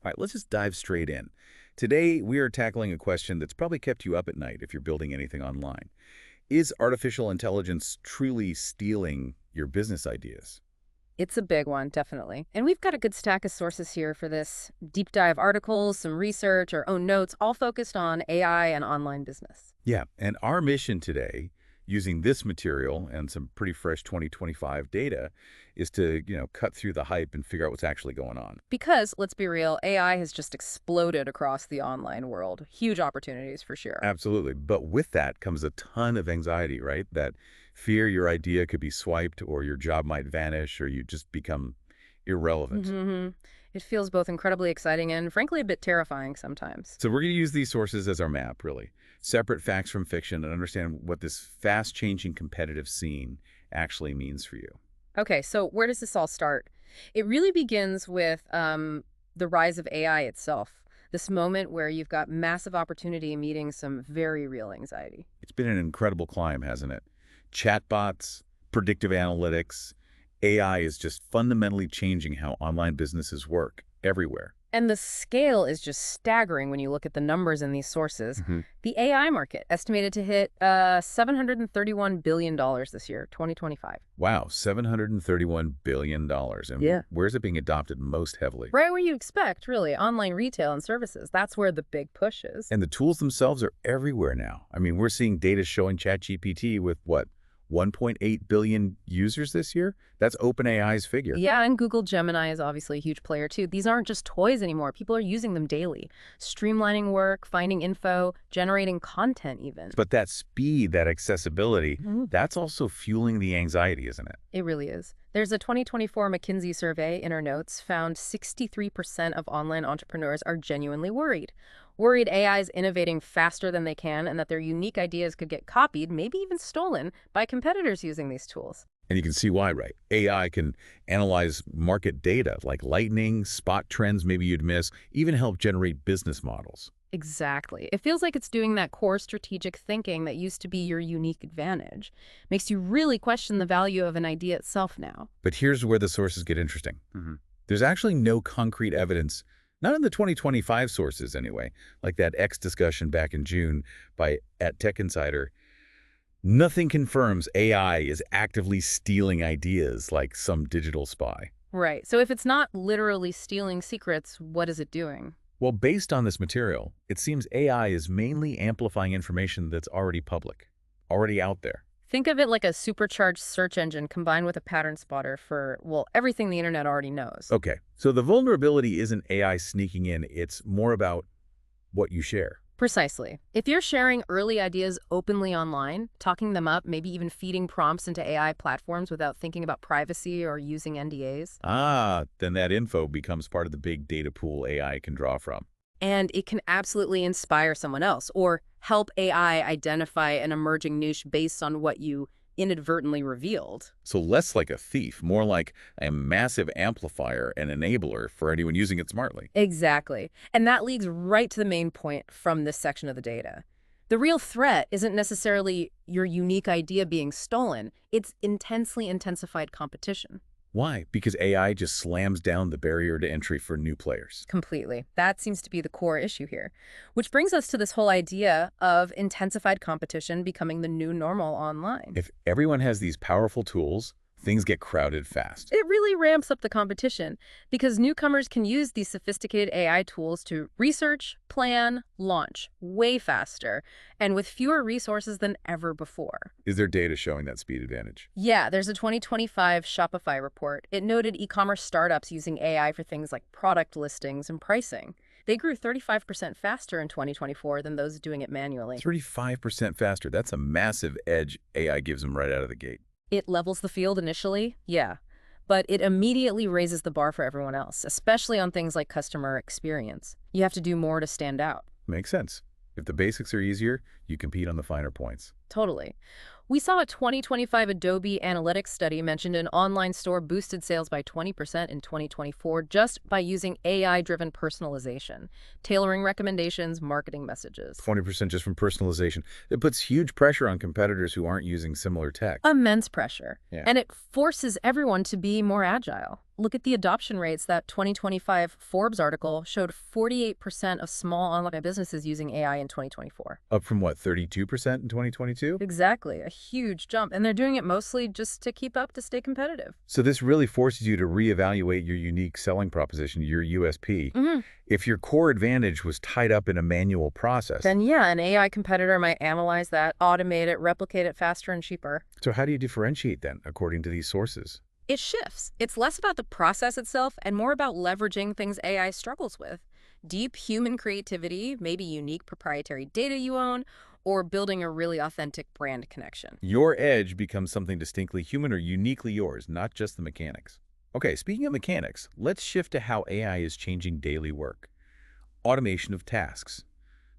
All right, let's just dive straight in. Today, we are tackling a question that's probably kept you up at night if you're building anything online. Is artificial intelligence truly stealing your business ideas? It's a big one, definitely. And we've got a good stack of sources here for this deep dive articles, some research, our own notes, all focused on AI and online business. Yeah, and our mission today, using this material and some pretty fresh 2025 data, is to, cut through the hype and figure out what's actually going on. Because, let's be real, AI has just exploded across the online world. Huge opportunities for sure. Absolutely. But with that comes a ton of anxiety, right? That fear your idea could be swiped or your job might vanish or you just become irrelevant. hmm It feels both incredibly exciting and, frankly, a bit terrifying sometimes. So we're going to use these sources as our map, really. Separate facts from fiction and understand what this fast-changing competitive scene actually means for you. Okay, so where does this all start? It really begins with the rise of AI itself. This moment where you've got massive opportunity meeting some very real anxiety. It's been an incredible climb, hasn't it? Chatbots, predictive analytics, AI is just fundamentally changing how online businesses work everywhere. And the scale is just staggering when you look at the numbers in these sources. The AI market, estimated to hit $731 billion this year, 2025. Wow, $731 billion. And Yeah. where's it being adopted most heavily? Right where you expect, really, online retail and services. That's where the big push is. And the tools themselves are everywhere now. I mean, we're seeing data showing ChatGPT with, what, 1.8 billion users this year? That's OpenAI's figure. Yeah, and Google Gemini is obviously a huge player too. These aren't just toys anymore. People are using them daily, streamlining work, finding info, generating content even. But that speed, that accessibility, Mhm. that's also fueling the anxiety, isn't it? It really is. There's a 2024 McKinsey survey in our notes found 63% of online entrepreneurs are genuinely worried. Worried AI is innovating faster than they can and that their unique ideas could get copied, maybe even stolen, by competitors using these tools. And you can see why, right? AI can analyze market data like lightning, spot trends maybe you'd miss, even help generate business models. Exactly. It feels like it's doing that core strategic thinking that used to be your unique advantage. Makes you really question the value of an idea itself now. But here's where the sources get interesting. There's actually no concrete evidence, not in the 2025 sources anyway, like that X discussion back in June by at Tech Insider. Nothing confirms AI is actively stealing ideas like some digital spy. Right. So if it's not literally stealing secrets, what is it doing? Well, based on this material, it seems AI is mainly amplifying information that's already public, already out there. Think of it like a supercharged search engine combined with a pattern spotter for, well, everything the internet already knows. Okay, so the vulnerability isn't AI sneaking in, it's more about what you share. Precisely. If you're sharing early ideas openly online, talking them up, maybe even feeding prompts into AI platforms without thinking about privacy or using NDAs, Then that info becomes part of the big data pool AI can draw from. and it can absolutely inspire someone else or help AI identify an emerging niche based on what you inadvertently revealed. So less like a thief, more like a massive amplifier and enabler for anyone using it smartly. Exactly. And that leads right to the main point from this section of the data. The real threat isn't necessarily your unique idea being stolen. It's intensely intensified competition. Why? Because AI just slams down the barrier to entry for new players. Completely. That seems to be the core issue here. Which brings us to this whole idea of intensified competition becoming the new normal online. If everyone has these powerful tools, things get crowded fast. It really ramps up the competition because newcomers can use these sophisticated AI tools to research, plan, launch way faster and with fewer resources than ever before. Is there data showing that speed advantage? Yeah, there's a 2025 Shopify report. It noted e-commerce startups using AI for things like product listings and pricing. They grew 35% faster in 2024 than those doing it manually. 35% faster. That's a massive edge AI gives them right out of the gate. It levels the field initially, yeah, but it immediately raises the bar for everyone else, especially on things like customer experience. You have to do more to stand out. Makes sense. If the basics are easier, you compete on the finer points. Totally. We saw a 2025 Adobe Analytics study mentioned an online store boosted sales by 20% in 2024 just by using AI-driven personalization, tailoring recommendations, marketing messages. 20% just from personalization. It puts huge pressure on competitors who aren't using similar tech. Immense pressure. Yeah. And it forces everyone to be more agile. Look at the adoption rates. That 2025 Forbes article showed 48% of small online businesses using AI in 2024. Up from what, 32% in 2022? Exactly, a huge jump. And they're doing it mostly just to keep up, to stay competitive. So this really forces you to reevaluate your unique selling proposition, your USP. If your core advantage was tied up in a manual process. Then yeah, an AI competitor might analyze that, automate it, replicate it faster and cheaper. So how do you differentiate then, according to these sources? It shifts. It's less about the process itself and more about leveraging things AI struggles with. Deep human creativity, maybe unique proprietary data you own, or building a really authentic brand connection. Your edge becomes something distinctly human or uniquely yours, not just the mechanics. Okay, speaking of mechanics, let's shift to how AI is changing daily work. Automation of tasks.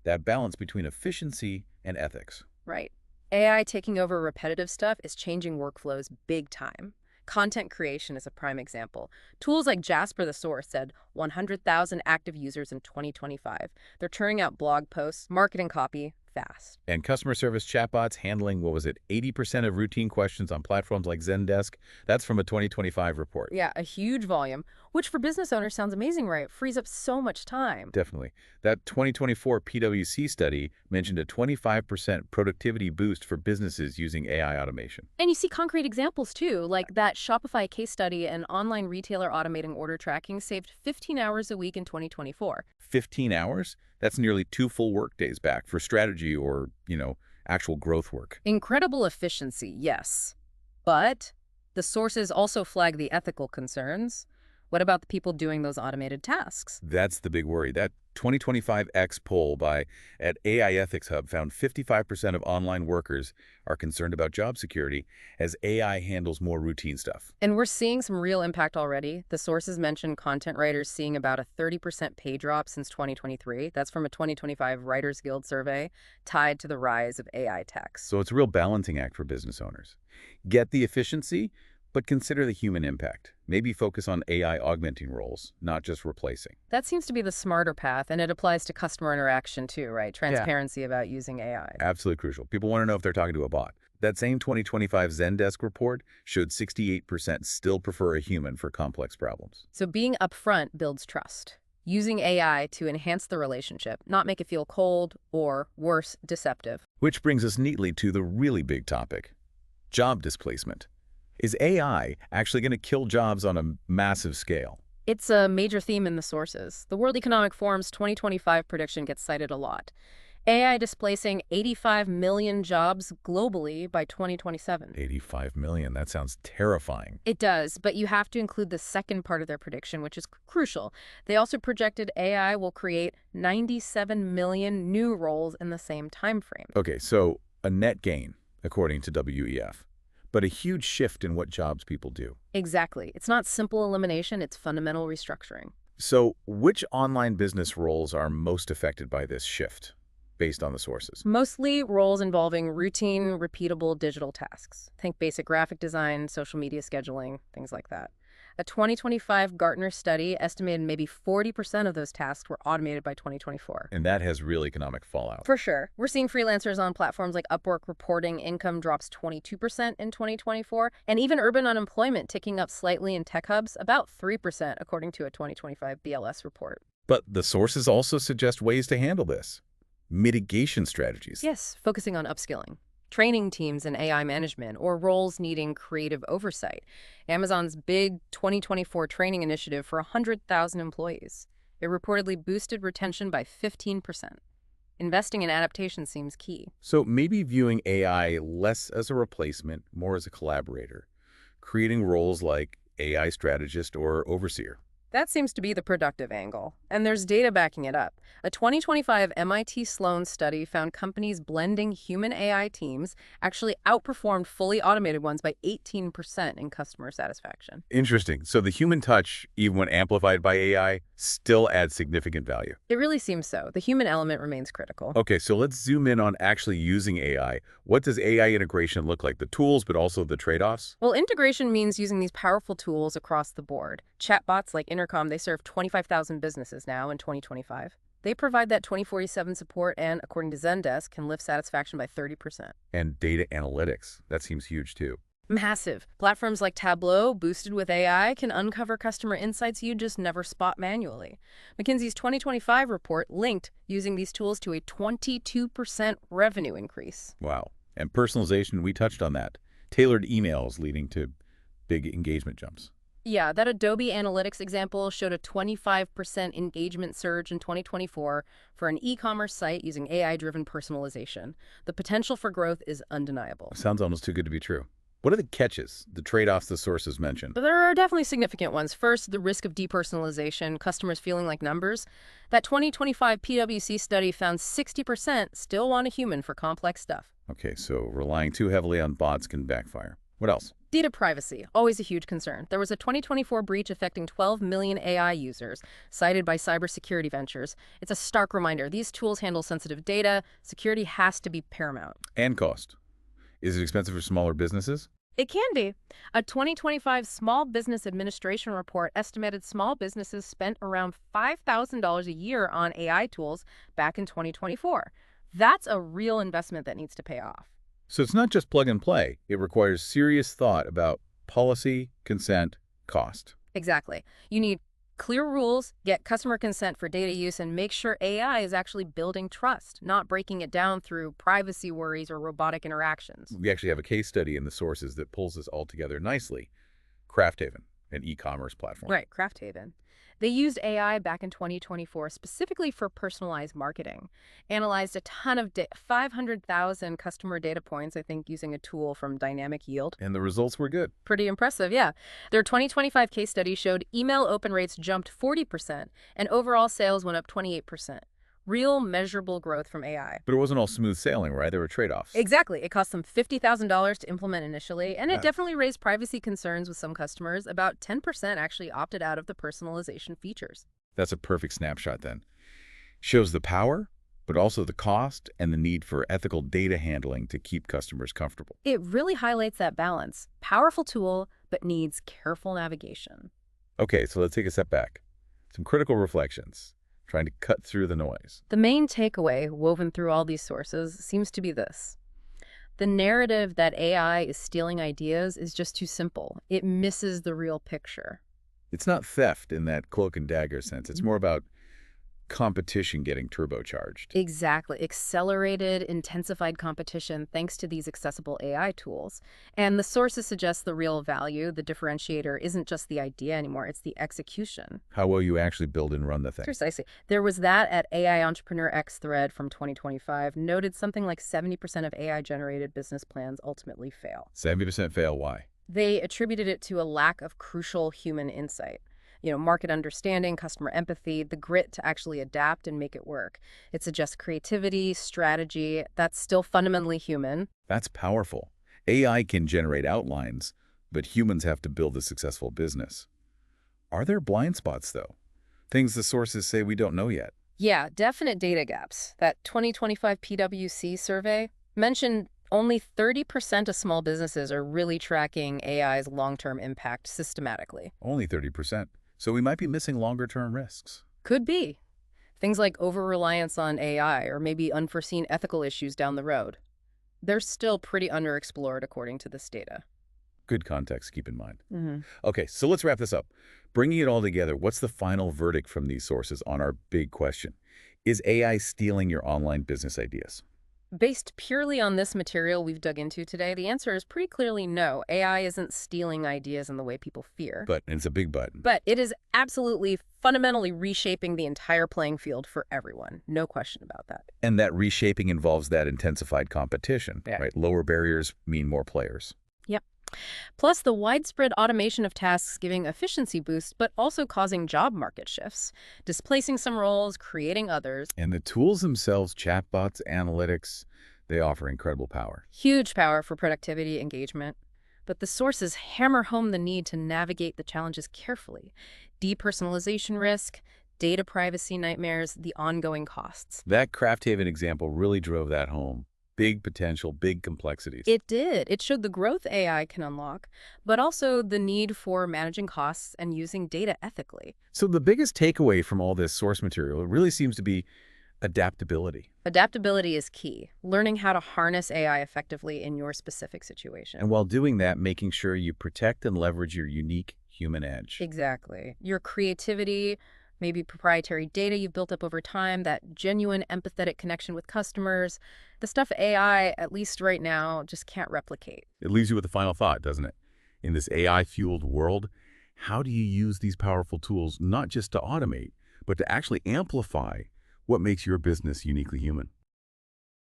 That balance between efficiency and ethics. Right. AI taking over repetitive stuff is changing workflows big time. Content creation is a prime example. Tools like Jasper the Source said 100,000 active users in 2025. They're churning out blog posts, marketing copy, fast. And customer service chatbots handling, 80% of routine questions on platforms like Zendesk. That's from a 2025 report. Yeah, a huge volume, which for business owners sounds amazing, right? It frees up so much time. Definitely. That 2024 PwC study mentioned a 25% productivity boost for businesses using AI automation. And you see concrete examples too, like that Shopify case study, an online retailer automating order tracking saved 15 hours a week in 2024. 15 hours? That's nearly 2 full workdays back for strategy or, actual growth work. Incredible efficiency, yes. But the sources also flag the ethical concerns. What about the people doing those automated tasks? That's the big worry. That 2025 X poll at AI Ethics Hub found 55% of online workers are concerned about job security as AI handles more routine stuff. And we're seeing some real impact already. The sources mentioned content writers seeing about a 30% pay drop since 2023. That's from a 2025 Writers Guild survey tied to the rise of AI text. So it's a real balancing act for business owners. Get the efficiency, but consider the human impact. Maybe focus on AI augmenting roles, not just replacing. That seems to be the smarter path, and it applies to customer interaction too, right? Transparency about using AI. Absolutely crucial. People want to know if they're talking to a bot. That same 2025 Zendesk report showed 68% still prefer a human for complex problems. So being upfront builds trust. Using AI to enhance the relationship, not make it feel cold or, worse, deceptive. Which brings us neatly to the really big topic, job displacement. Is AI actually going to kill jobs on a massive scale? It's a major theme in the sources. The World Economic Forum's 2025 prediction gets cited a lot. AI displacing 85 million jobs globally by 2027. 85 million, that sounds terrifying. It does, but you have to include the second part of their prediction, which is crucial. They also projected AI will create 97 million new roles in the same time frame. Okay, so a net gain, according to WEF. But a huge shift in what jobs people do. Exactly. It's not simple elimination, it's fundamental restructuring. So which online business roles are most affected by this shift, based on the sources? Mostly roles involving routine, repeatable digital tasks. Think basic graphic design, social media scheduling, things like that. A 2025 Gartner study estimated maybe 40% of those tasks were automated by 2024. And that has real economic fallout. For sure. We're seeing freelancers on platforms like Upwork reporting income drops 22% in 2024, and even urban unemployment ticking up slightly in tech hubs, about 3% according to a 2025 BLS report. But the sources also suggest ways to handle this. Mitigation strategies. Yes, focusing on upskilling. Training teams in AI management, or roles needing creative oversight. Amazon's big 2024 training initiative for 100,000 employees. It reportedly boosted retention by 15%. Investing in adaptation seems key. So maybe viewing AI less as a replacement, more as a collaborator, creating roles like AI strategist or overseer. That seems to be the productive angle, and there's data backing it up. A 2025 MIT Sloan study found companies blending human AI teams actually outperformed fully automated ones by 18% in customer satisfaction. Interesting. So the human touch, even when amplified by AI, still adds significant value. It really seems so. The human element remains critical. Okay, so let's zoom in on actually using AI. What does AI integration look like? The tools, but also the trade-offs? Well, integration means using these powerful tools across the board. Chatbots like Intercom, they serve 25,000 businesses now in 2025. They provide that 24/7 support and, according to Zendesk, can lift satisfaction by 30%. And data analytics. That seems huge too. Massive. Platforms like Tableau, boosted with AI, can uncover customer insights you just never spot manually. McKinsey's 2025 report linked using these tools to a 22% revenue increase. Wow. And personalization, we touched on that. Tailored emails leading to big engagement jumps. Yeah, that Adobe Analytics example showed a 25% engagement surge in 2024 for an e-commerce site using AI-driven personalization. The potential for growth is undeniable. Sounds almost too good to be true. What are the catches, the trade-offs the sources mentioned? But there are definitely significant ones. First, the risk of depersonalization, customers feeling like numbers. That 2025 PwC study found 60% still want a human for complex stuff. Okay, so relying too heavily on bots can backfire. What else? Data privacy, always a huge concern. There was a 2024 breach affecting 12 million AI users, cited by cybersecurity ventures. It's a stark reminder. These tools handle sensitive data. Security has to be paramount. And cost. Is it expensive for smaller businesses? It can be. A 2025 Small Business Administration report estimated small businesses spent around $5,000 a year on AI tools back in 2024. That's a real investment that needs to pay off. So it's not just plug and play. It requires serious thought about policy, consent, cost. Exactly. You need clear rules, get customer consent for data use, and make sure AI is actually building trust, not breaking it down through privacy worries or robotic interactions. We actually have a case study in the sources that pulls this all together nicely. Crafthaven, an e-commerce platform. Right, Crafthaven. They used AI back in 2024 specifically for personalized marketing, analyzed a ton of 500,000 customer data points, I think, using a tool from Dynamic Yield. And the results were good. Pretty impressive, yeah. Their 2025 case study showed email open rates jumped 40% and overall sales went up 28%. Real measurable growth from AI. But it wasn't all smooth sailing, right? There were trade-offs. Exactly. It cost them $50,000 to implement initially, and it Yeah. definitely raised privacy concerns with some customers. About 10% actually opted out of the personalization features. That's a perfect snapshot then. Shows the power, but also the cost and the need for ethical data handling to keep customers comfortable. It really highlights that balance. Powerful tool, but needs careful navigation. Okay, so let's take a step back. Some critical reflections, trying to cut through the noise. The main takeaway woven through all these sources seems to be this. The narrative that AI is stealing ideas is just too simple. It misses the real picture. It's not theft in that cloak and dagger sense. It's more about competition getting turbocharged. Exactly. Accelerated, intensified competition thanks to these accessible AI tools. And the sources suggest the real value, the differentiator, isn't just the idea anymore, it's the execution. How will you actually build and run the thing? Precisely. There was that at AI Entrepreneur X thread from 2025, noted something like 70% of AI-generated business plans ultimately fail. 70% fail, why? They attributed it to a lack of crucial human insight. Market understanding, customer empathy, the grit to actually adapt and make it work. It suggests creativity, strategy, that's still fundamentally human. That's powerful. AI can generate outlines, but humans have to build a successful business. Are there blind spots, though? Things the sources say we don't know yet. Yeah, definite data gaps. That 2025 PwC survey mentioned only 30% of small businesses are really tracking AI's long-term impact systematically. Only 30%. So we might be missing longer-term risks. Could be. Things like over-reliance on AI or maybe unforeseen ethical issues down the road. They're still pretty underexplored according to this data. Good context, keep in mind. Okay, so let's wrap this up. Bringing it all together, what's the final verdict from these sources on our big question? Is AI stealing your online business ideas? Based purely on this material we've dug into today, the answer is pretty clearly no. AI isn't stealing ideas in the way people fear. But, and it's a big but. But it is absolutely fundamentally reshaping the entire playing field for everyone. No question about that. And that reshaping involves that intensified competition, Yeah. right? Lower barriers mean more players. Yep. Plus the widespread automation of tasks giving efficiency boosts, but also causing job market shifts, displacing some roles, creating others. And the tools themselves, chatbots, analytics, they offer incredible power. Huge power for productivity, engagement. But the sources hammer home the need to navigate the challenges carefully. Depersonalization risk, data privacy nightmares, the ongoing costs. That Crafthaven example really drove that home. Big potential, big complexities. It did. It showed the growth AI can unlock, but also the need for managing costs and using data ethically. So the biggest takeaway from all this source material really seems to be Adaptability. Adaptability is key, learning how to harness AI effectively in your specific situation. And while doing that, making sure you protect and leverage your unique human edge. Exactly. Your creativity, maybe proprietary data you've built up over time, that genuine empathetic connection with customers, the stuff AI, at least right now, just can't replicate. It leaves you with a final thought, doesn't it? In this AI-fueled world, how do you use these powerful tools not just to automate, but to actually amplify what makes your business uniquely human?